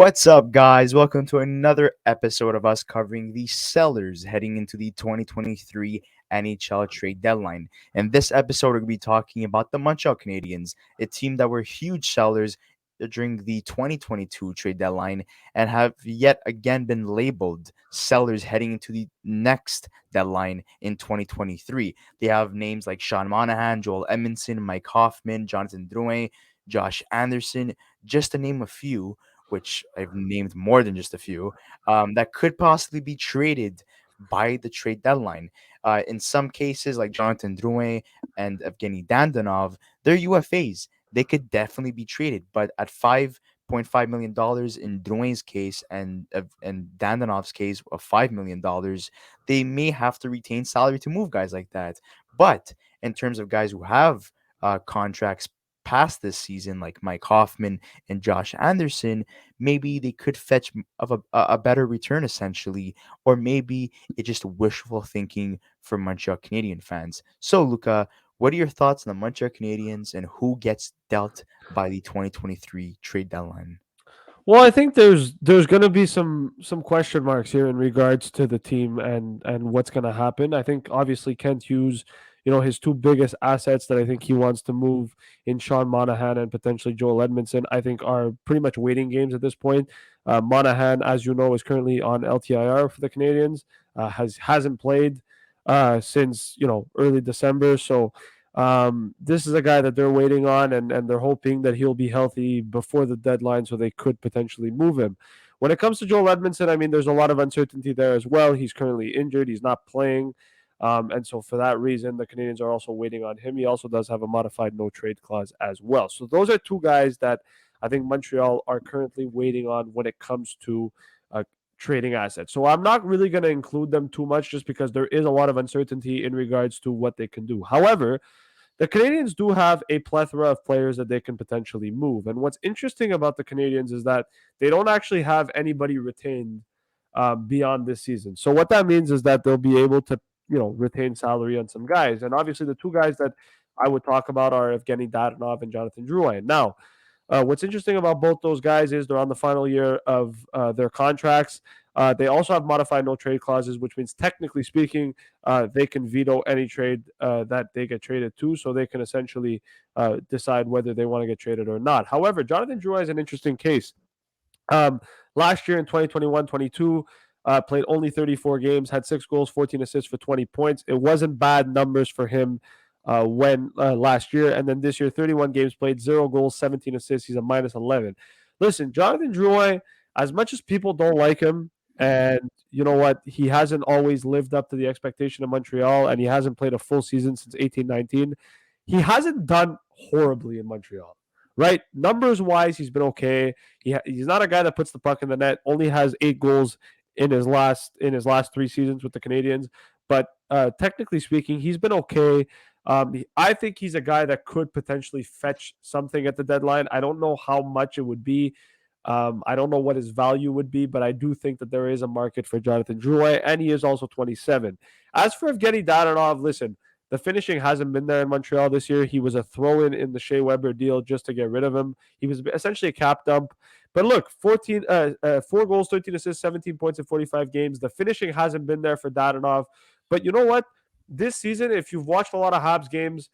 What's up, guys? Welcome to another episode of us covering the sellers heading into the 2023 NHL Trade Deadline. In this episode, we're going to be talking about the Montreal Canadiens, a team that were huge sellers during the 2022 trade deadline and have yet again been labeled sellers heading into the next deadline in 2023. They have names like Sean Monahan, Joel Edmundson, Mike Hoffman, Jonathan Drouin, Josh Anderson, just to name a few, which I've named more than just a few, that could possibly be traded by the trade deadline. In some cases, like Jonathan Drouin and Evgenii Dadonov, they're UFAs. They could definitely be traded, but at $5.5 million in Drouin's case and Dandonov's case of $5 million, they may have to retain salary to move guys like that. But in terms of guys who have contracts past this season, like Mike Hoffman and Josh Anderson, maybe they could fetch of a better return essentially, or maybe it's just wishful thinking for Montreal Canadian fans. So, Luca, what are your thoughts on the Montreal Canadiens and who gets dealt by the 2023 trade deadline? Well, I think there's going to be some question marks here in regards to the team and what's going to happen. I think obviously Kent Hughes, his two biggest assets that I think he wants to move in Sean Monahan and potentially Joel Edmundson, I think are pretty much waiting games at this point. Monahan, as you know, is currently on LTIR for the Canadians. Hasn't played since early December, so this is a guy that they're waiting on, and they're hoping that he'll be healthy before the deadline so they could potentially move him. When it comes to Joel Edmundson, I mean, there's a lot of uncertainty there as well. He's currently injured. He's not playing. And so for that reason, the Canadians are also waiting on him. He also does have a modified no trade clause as well. So those are two guys that I think Montreal are currently waiting on when it comes to trading assets. So I'm not really going to include them too much just because there is a lot of uncertainty in regards to what they can do. However, the Canadians do have a plethora of players that they can potentially move. And what's interesting about the Canadians is that they don't actually have anybody retained beyond this season. So what that means is that they'll be able to, retain salary on some guys. And obviously the two guys that I would talk about are Evgeny Dadonov and Jonathan Drouin. Now, what's interesting about both those guys is they're on the final year of their contracts. They also have modified no trade clauses, which means technically speaking, they can veto any trade that they get traded to. So they can essentially decide whether they want to get traded or not. However, Jonathan Drouin is an interesting case. Um, Last year in 2021-22, played only 34 games, had 6 goals, 14 assists for 20 points. It wasn't bad numbers for him when last year. And then this year, 31 games played, 0 goals, 17 assists. He's a minus 11. Listen, Jonathan Drouin, as much as people don't like him, and you know what, he hasn't always lived up to the expectation of Montreal, and he hasn't played a full season since 18-19. He hasn't done horribly in Montreal, right? Numbers wise, he's been okay. He's not a guy that puts the puck in the net. Only has 8 goals in his last 3 seasons with the Canadians. But technically speaking, he's been okay. I think he's a guy that could potentially fetch something at the deadline. I don't know how much it would be. I don't know what his value would be, but I do think that there is a market for Jonathan Drouin, and he is also 27. As for Evgeny Dadonov, listen, the finishing hasn't been there in Montreal this year. He was a throw-in the Shea Weber deal just to get rid of him. He was essentially a cap dump. But look, 4 goals, 13 assists, 17 points in 45 games. The finishing hasn't been there for Dadonov. But you know what? This season, if you've watched a lot of Habs games,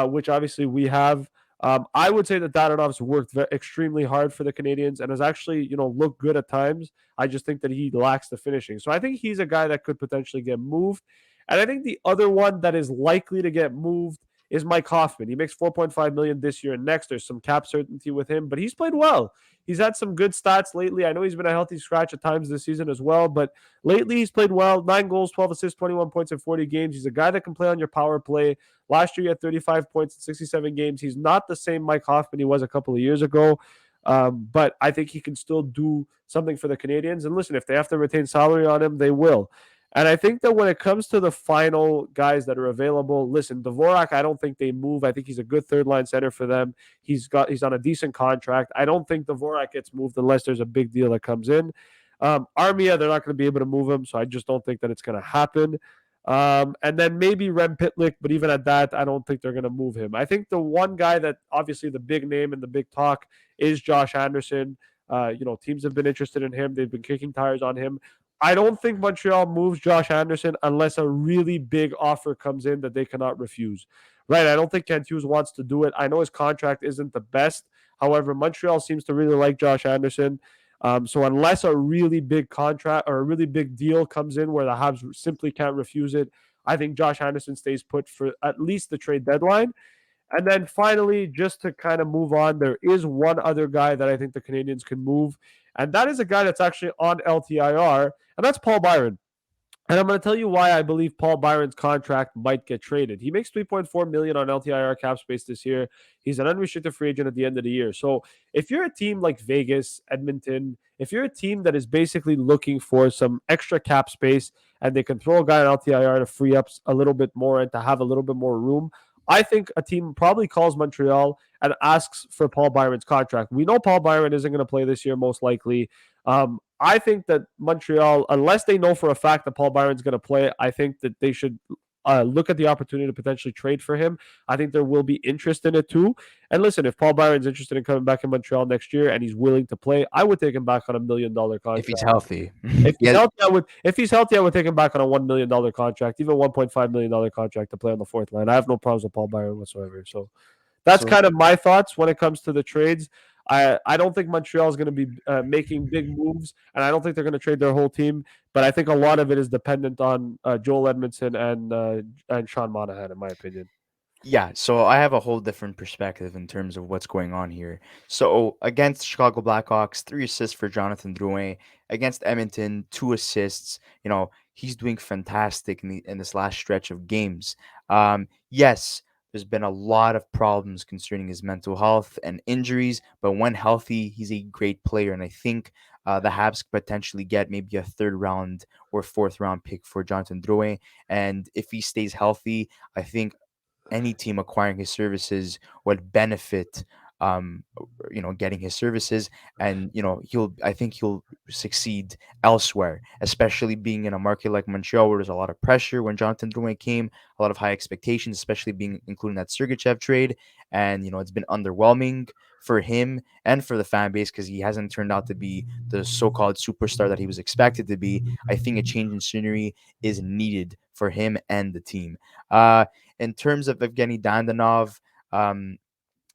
which obviously we have, I would say that Dadonov's worked extremely hard for the Canadians and has actually, looked good at times. I just think that he lacks the finishing. So I think he's a guy that could potentially get moved. And I think the other one that is likely to get moved is Mike Hoffman. He makes $4.5 million this year and next. There's some cap certainty with him, but he's played well. He's had some good stats lately. I know he's been a healthy scratch at times this season as well, but lately he's played well. 9 goals, 12 assists, 21 points in 40 games. He's a guy that can play on your power play. Last year he had 35 points in 67 games. He's not the same Mike Hoffman he was a couple of years ago, but I think he can still do something for the Canadians. And listen, if they have to retain salary on him, they will. And I think that when it comes to the final guys that are available, listen, Dvorak, I don't think they move. I think he's a good third-line center for them. He's on a decent contract. I don't think Dvorak gets moved unless there's a big deal that comes in. Armia, they're not going to be able to move him, so I just don't think that it's going to happen. And then maybe Rem Pitlick, but even at that, I don't think they're going to move him. I think the one guy that obviously the big name and the big talk is Josh Anderson. Teams have been interested in him. They've been kicking tires on him. I don't think Montreal moves Josh Anderson unless a really big offer comes in that they cannot refuse. Right? I don't think Kent Hughes wants to do it. I know his contract isn't the best. However, Montreal seems to really like Josh Anderson. So unless a really big contract or a really big deal comes in where the Habs simply can't refuse it, I think Josh Anderson stays put for at least the trade deadline. And then finally, just to kind of move on, there is one other guy that I think the Canadians can move, and that is a guy that's actually on LTIR, and that's Paul Byron. And I'm going to tell you why I believe Paul Byron's contract might get traded. He makes 3.4 million on LTIR cap space this year. He's an unrestricted free agent at the end of the year. So if you're a team like Vegas, Edmonton, if you're a team that is basically looking for some extra cap space and they can throw a guy on LTIR to free up a little bit more and to have a little bit more room, I think a team probably calls Montreal and asks for Paul Byron's contract. We know Paul Byron isn't going to play this year, most likely. I think that Montreal, unless they know for a fact that Paul Byron's going to play, I think that they should look at the opportunity to potentially trade for him. I think there will be interest in it too. And listen, if Paul Byron's interested in coming back in Montreal next year and he's willing to play, I would take him back on $1 million If he's contract. healthy. If he's Yeah. healthy, I would take him back on a $1 million contract, even $1.5 million contract to play on the fourth line. I have no problems with Paul Byron whatsoever. So that's So kind of my thoughts when it comes to the trades. I don't think Montreal is going to be making big moves, and I don't think they're going to trade their whole team. But I think a lot of it is dependent on Joel Edmundson and Sean Monahan, in my opinion. yeah, so I have a whole different perspective in terms of what's going on here. So against Chicago Blackhawks, 3 assists for Jonathan Drouin. Against Edmonton, 2 assists. He's doing fantastic in this last stretch of games. Yes, there's been a lot of problems concerning his mental health and injuries, but when healthy, he's a great player, and I think the Habs could potentially get maybe a third round or fourth round pick for Jonathan Drouin, and if he stays healthy, I think any team acquiring his services would benefit getting his services, and I think he'll succeed elsewhere, especially being in a market like Montreal where there's a lot of pressure. When Jonathan Drouin came, a lot of high expectations, especially being including that Sergachev trade, and it's been underwhelming for him and for the fan base because he hasn't turned out to be the so-called superstar that he was expected to be. I think a change in scenery is needed for him and the team. In terms of Evgeny Dadonov, um,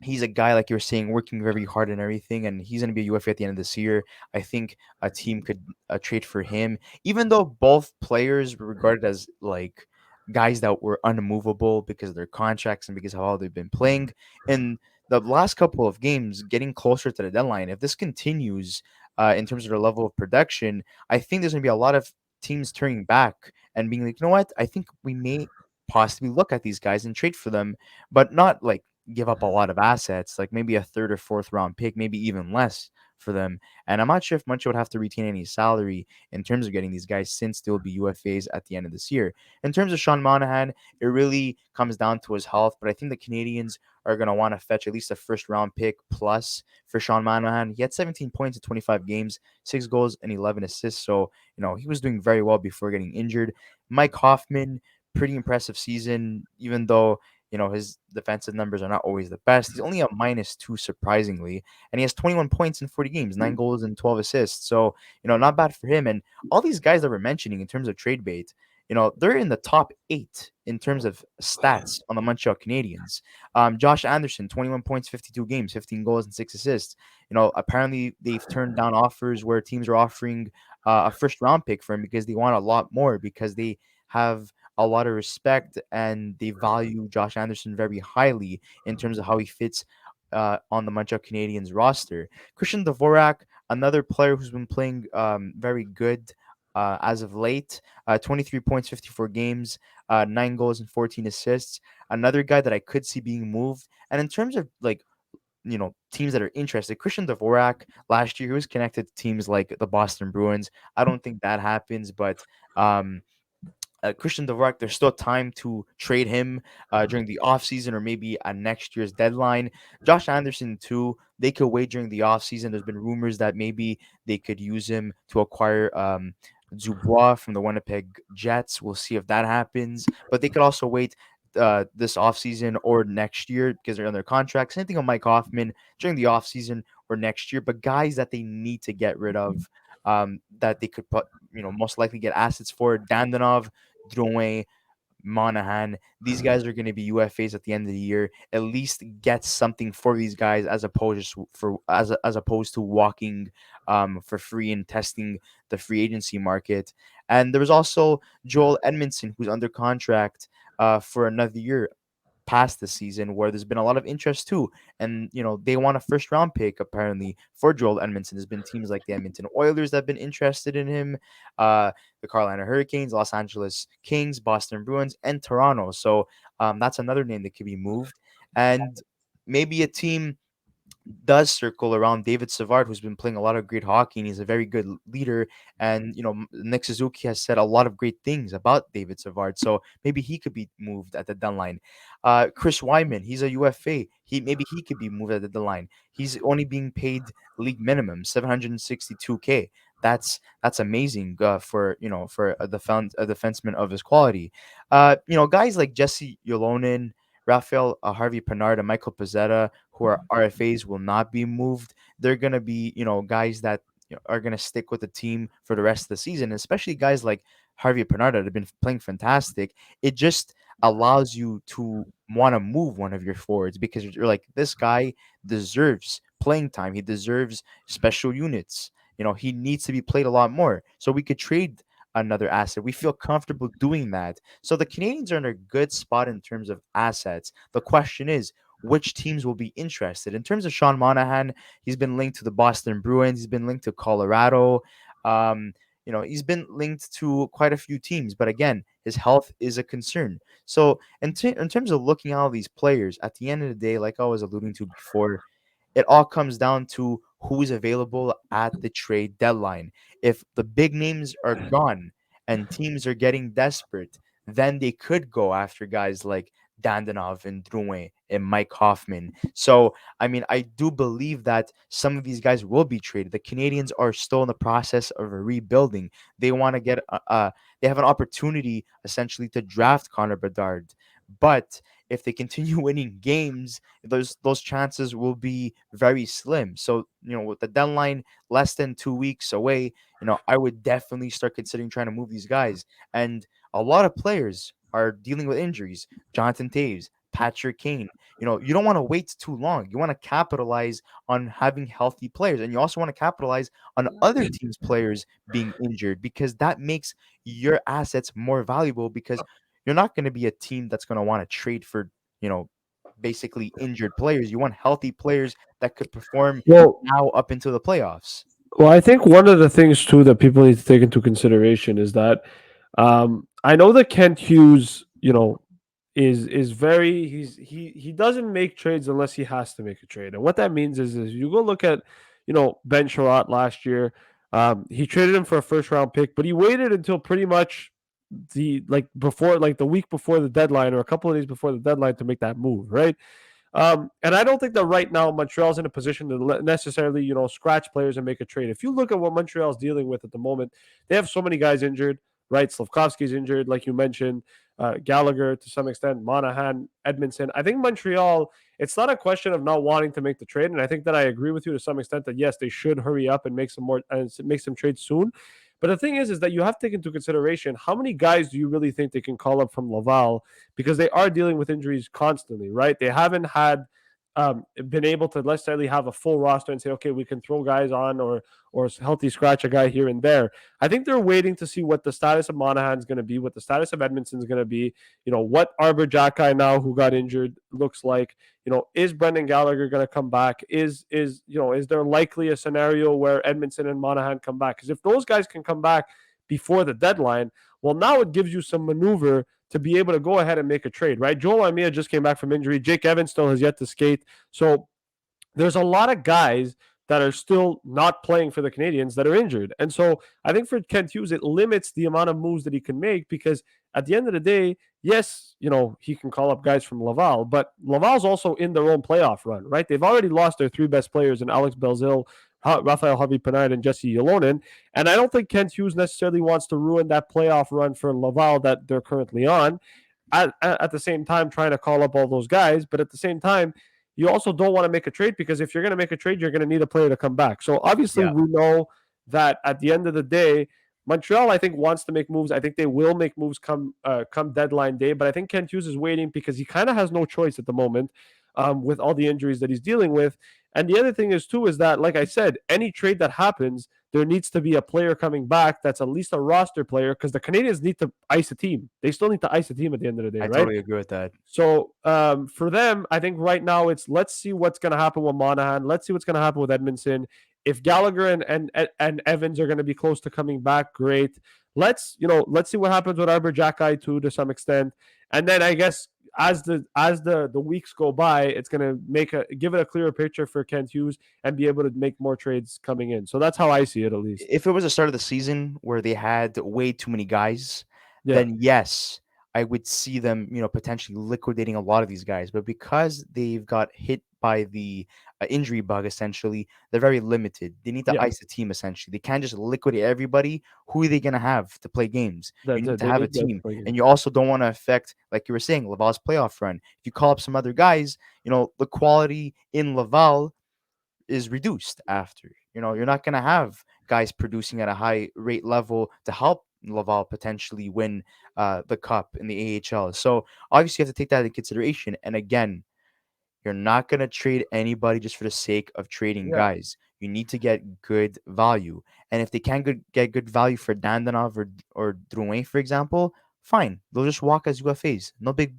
he's a guy like you're saying, working very hard and everything, and he's going to be a UFA at the end of this year. I think a team could trade for him, even though both players were regarded as like guys that were unmovable because of their contracts and because of how they've been playing in the last couple of games, getting closer to the deadline. If this continues in terms of their level of production, I think there's going to be a lot of teams turning back and being like, you know what, I think we may possibly look at these guys and trade for them, but not like give up a lot of assets, like maybe a third or fourth round pick, maybe even less for them. And I'm not sure if Montreal would have to retain any salary in terms of getting these guys since they'll be UFAs at the end of this year. In terms of Sean Monahan, it really comes down to his health, but I think the Canadians are going to want to fetch at least a first round pick plus for Sean Monahan. He had 17 points in 25 games, 6 goals and 11 assists. So, he was doing very well before getting injured. Mike Hoffman, pretty impressive season, even though his defensive numbers are not always the best. He's only a -2, surprisingly, and he has 21 points in 40 games, 9 goals and 12 assists. So, not bad for him. And all these guys that we're mentioning in terms of trade bait, they're in the top 8 in terms of stats on the Montreal Canadiens. Josh Anderson, 21 points, 52 games, 15 goals and 6 assists. Apparently they've turned down offers where teams are offering a first round pick for him because they want a lot more because they have a lot of respect and they value Josh Anderson very highly in terms of how he fits on the Montreal Canadiens roster. Christian Dvorak, another player who's been playing very good as of late. 23 points, 54 games, 9 goals and 14 assists. Another guy that I could see being moved. And in terms of like teams that are interested, Christian Dvorak last year he was connected to teams like the Boston Bruins. I don't think that happens, but Christian Dvorak, there's still time to trade him during the offseason or maybe at next year's deadline. Josh Anderson, too, they could wait during the offseason. There's been rumors that maybe they could use him to acquire Dubois from the Winnipeg Jets. We'll see if that happens. But they could also wait this offseason or next year because they're under contract. Same thing on Mike Hoffman during the offseason or next year, but guys that they need to get rid of, that they could put, most likely get assets for. Dandonov, Drouin, Monahan. These guys are going to be UFAs at the end of the year. At least get something for these guys as opposed to as opposed to walking for free and testing the free agency market. And there was also Joel Edmundson, who's under contract for another year past the season, where there's been a lot of interest too. And they want a first round pick apparently for Joel Edmondson. There's been teams like the Edmonton Oilers that have been interested in him, the Carolina Hurricanes, Los Angeles Kings, Boston Bruins, and Toronto. So that's another name that could be moved. And maybe a team does circle around David Savard, who's been playing a lot of great hockey, and he's a very good leader. And Nick Suzuki has said a lot of great things about David Savard, so maybe he could be moved at the deadline. Chris Wyman, he's a UFA. Maybe he could be moved at the deadline. He's only being paid league minimum, 762K. That's amazing for a defenseman of his quality. Guys like Jesse Yolonen, Raphael Harvey Pinard, and Michael Pizzetta, who are RFAs, will not be moved. They're gonna be, guys that are gonna stick with the team for the rest of the season, especially guys like Harvey Pinard that have been playing fantastic. It just allows you to want to move one of your forwards because you're like, this guy deserves playing time. He deserves special units. He needs to be played a lot more. So we could trade another asset. We feel comfortable doing that. So the Canadians are in a good spot in terms of assets. The question is, which teams will be interested? In terms of Sean Monahan, he's been linked to the Boston Bruins. He's been linked to Colorado. He's been linked to quite a few teams. But again, his health is a concern. So in terms of looking at all these players, at the end of the day, like I was alluding to before, it all comes down to who's available at the trade deadline. If the big names are gone and teams are getting desperate, then they could go after guys like Dandonov and Drouin and Mike Hoffman. So, I mean, I do believe that some of these guys will be traded. The Canadians are still in the process of rebuilding. They want to they have an opportunity essentially to draft Connor Bedard. But if they continue winning games, those chances will be very slim. So, with the deadline less than 2 weeks away, I would definitely start considering trying to move these guys. And a lot of players are dealing with injuries. Jonathan Taves, Patrick Kane. You don't want to wait too long. You want to capitalize on having healthy players, and you also want to capitalize on other teams' players being injured, because that makes your assets more valuable, because you're not going to be a team that's going to want to trade for, you know, basically injured players. You want healthy players that could perform Well, now up into the playoffs. Well, I think one of the things too that people need to take into consideration is that I know that Kent Hughes, is very he doesn't make trades unless he has to make a trade, and what that means is you go look at Ben Sherratt last year. He traded him for a first round pick, but he waited until pretty much the week before the deadline or a couple of days before the deadline to make that move, right? And I don't think that right now Montreal's in a position to necessarily, scratch players and make a trade. If you look at what Montreal's dealing with at the moment, they have so many guys injured, right? Slavkovsky's injured, like you mentioned, Gallagher to some extent, Monahan, Edmundson. I think Montreal, it's not a question of not wanting to make the trade. And I think that I agree with you to some extent that yes, they should hurry up and make some more and make some trades soon. But the thing is that you have to take into consideration how many guys do you really think they can call up from Laval, because they are dealing with injuries constantly, right? They haven't had been able to necessarily have a full roster and say, okay, we can throw guys on or healthy scratch a guy here and there. I think they're waiting to see what the status of Monahan is going to be, what the status of Edmundson is going to be. What Arbor Jacki now, who got injured, looks like. Is Brendan Gallagher going to come back? Is there likely a scenario where Edmundson and Monahan come back? Because if those guys can come back before the deadline, well, now it gives you some maneuver to be able to go ahead and make a trade, right? Joel Armia just came back from injury. Jake Evans still has yet to skate. So there's a lot of guys that are still not playing for the Canadians that are injured. And so I think for Kent Hughes, it limits the amount of moves that he can make, because at the end of the day, yes, he can call up guys from Laval, but Laval's also in their own playoff run, right? They've already lost their three best players in Alex Belzil, Raphael Harvey Pinard, and Jesse Yolonen. And I don't think Kent Hughes necessarily wants to ruin that playoff run for Laval that they're currently on. At the same time, trying to call up all those guys, but at the same time, you also don't want to make a trade because if you're going to make a trade, you're going to need a player to come back. So obviously, Yeah, we know that at the end of the day, Montreal, I think, wants to make moves. I think they will make moves come deadline day. But I think Kent Hughes is waiting because he kind of has no choice at the moment with all the injuries that he's dealing with. And the other thing is too is that, like I said, any trade that happens, there needs to be a player coming back that's at least a roster player because the Canadians need to ice a team. They still need to ice a team at the end of the day, I right? totally agree with that. So for them, I think right now it's let's see what's going to happen with Monahan. Let's see what's going to happen with Edmundson. If Gallagher and Evans are going to be close to coming back, great. Let's see what happens with Arbor Jackeye too to some extent, and then I guess as the weeks go by, it's going to give it a clearer picture for Kent Hughes and be able to make more trades coming in. So that's how I see it, at least. If it was the start of the season where they had way too many guys, Yeah, then yes, I would see them, potentially liquidating a lot of these guys. But because they've got hit by the injury bug, essentially, they're very limited. They need to yeah, ice the team, essentially. They can't just liquidate everybody. Who are they going to have to play games? You that's need it. to They have a need guys team. playing. And you also don't want to affect, like you were saying, Laval's playoff run. If you call up some other guys, the quality in Laval is reduced after. You're not going to have guys producing at a high rate level to help Laval potentially win the cup in the AHL. So obviously you have to take that into consideration. And again, you're not going to trade anybody just for the sake of trading Yeah. guys. You need to get good value. And if they can't get good value for Dandanov or Drouin, for example, fine. They'll just walk as UFAs. No big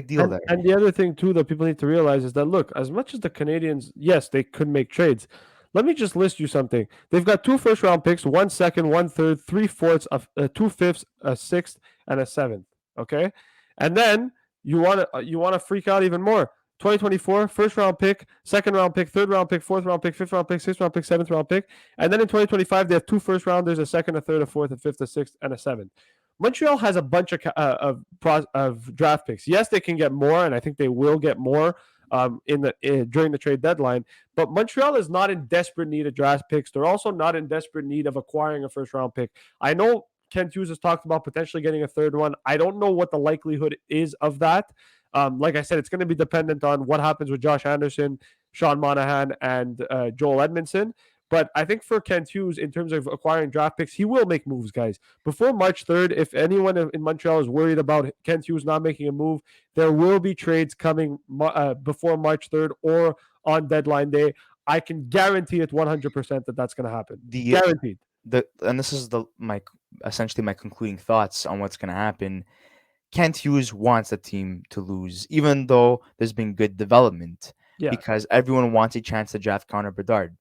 deal And there. and the other thing too that people need to realize is that look, as much as the Canadians, yes, they could make trades. Let me just list you something. They've got two first round picks, 1 second, 1 3, 3/4, 2 5ths, a sixth, and a seventh. Okay, and then you want to freak out even more. 2024 first round pick, second round pick, third round pick, fourth round pick, fifth round pick, sixth round pick, seventh round pick, and then in 2025 they have two first rounders, a second, a third, a fourth, a fifth, a sixth, and a seventh. Montreal has a bunch of draft picks. Yes, they can get more, and I think they will get more during the trade deadline. But Montreal is not in desperate need of draft picks. They're also not in desperate need of acquiring a first round pick. I know Kent Hughes has talked about potentially getting a third one. I don't know what the likelihood is of that. Like I said, it's going to be dependent on what happens with Josh Anderson, Sean Monahan, and Joel Edmundson. But I think for Kent Hughes, in terms of acquiring draft picks, he will make moves, guys. Before March 3rd, if anyone in Montreal is worried about Kent Hughes not making a move, there will be trades coming before March 3rd or on deadline day. I can guarantee it 100% that that's going to happen. The Guaranteed. and this is the my essentially my concluding thoughts on what's going to happen. Kent Hughes wants the team to lose, even though there's been good development, Yeah. because everyone wants a chance to draft Connor Bedard.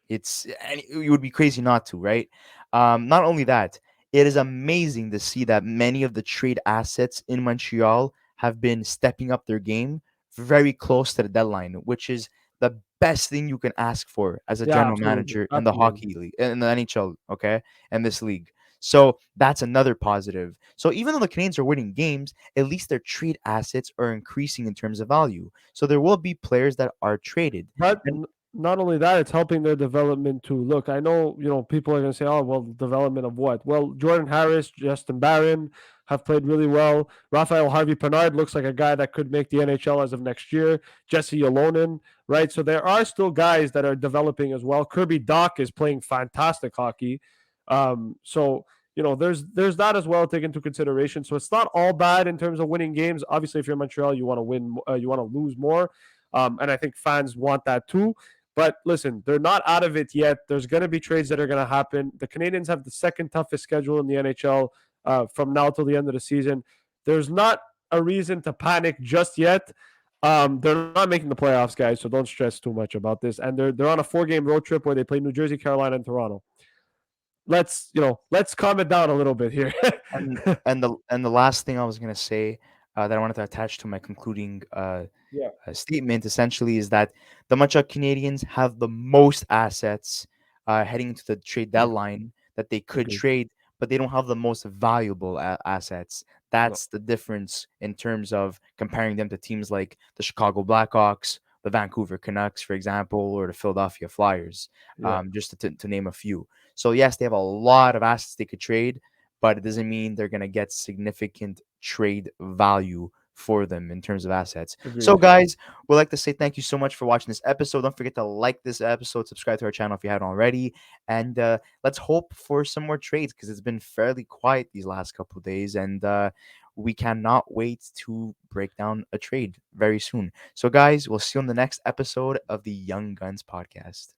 And you would be crazy not to, right? Not only that, it is amazing to see that many of the trade assets in Montreal have been stepping up their game very close to the deadline, which is the best thing you can ask for as a Yeah, general absolutely. manager in the Absolutely. hockey league, in the NHL, okay, and this league. So that's another positive. So even though the Canadiens are winning games, at least their trade assets are increasing in terms of value. So there will be players that are traded. But And not only that, it's helping their development too. Look, I know, people are going to say, oh, well, development of what? Well, Jordan Harris, Justin Barron have played really well. Raphael Harvey Pinard looks like a guy that could make the NHL as of next year. Jesse Yolonen, right? So there are still guys that are developing as well. Kirby Doc is playing fantastic hockey. So there's that as well to take into consideration. So it's not all bad in terms of winning games. Obviously, if you're Montreal, you want to win, you want to lose more. And I think fans want that too. But listen, they're not out of it yet. There's going to be trades that are going to happen. The Canadians have the second toughest schedule in the NHL from now till the end of the season. There's not a reason to panic just yet. They're not making the playoffs, guys, so don't stress too much about this. And they're on a 4-game road trip where they play New Jersey, Carolina, and Toronto. Let's calm it down a little bit here. and the last thing I was gonna say that I wanted to attach to my concluding Yeah, statement essentially is that the Montreal Canadiens have the most assets heading into the trade yeah, deadline that they could agreed. trade, but they don't have the most valuable assets. No, That's the difference in terms of comparing them to teams like the Chicago Blackhawks, the Vancouver Canucks, for example, or the Philadelphia Flyers, yeah. just to name a few. So yes, they have a lot of assets they could trade, but it doesn't mean they're going to get significant trade value for them in terms of assets. So, Agreed. guys, we'd like to say thank you so much for watching this episode. Don't forget to like this episode, subscribe to our channel if you haven't already, and let's hope for some more trades because it's been fairly quiet these last couple of days, and we cannot wait to break down a trade very soon. So, guys, we'll see you on the next episode of the Young Guns podcast.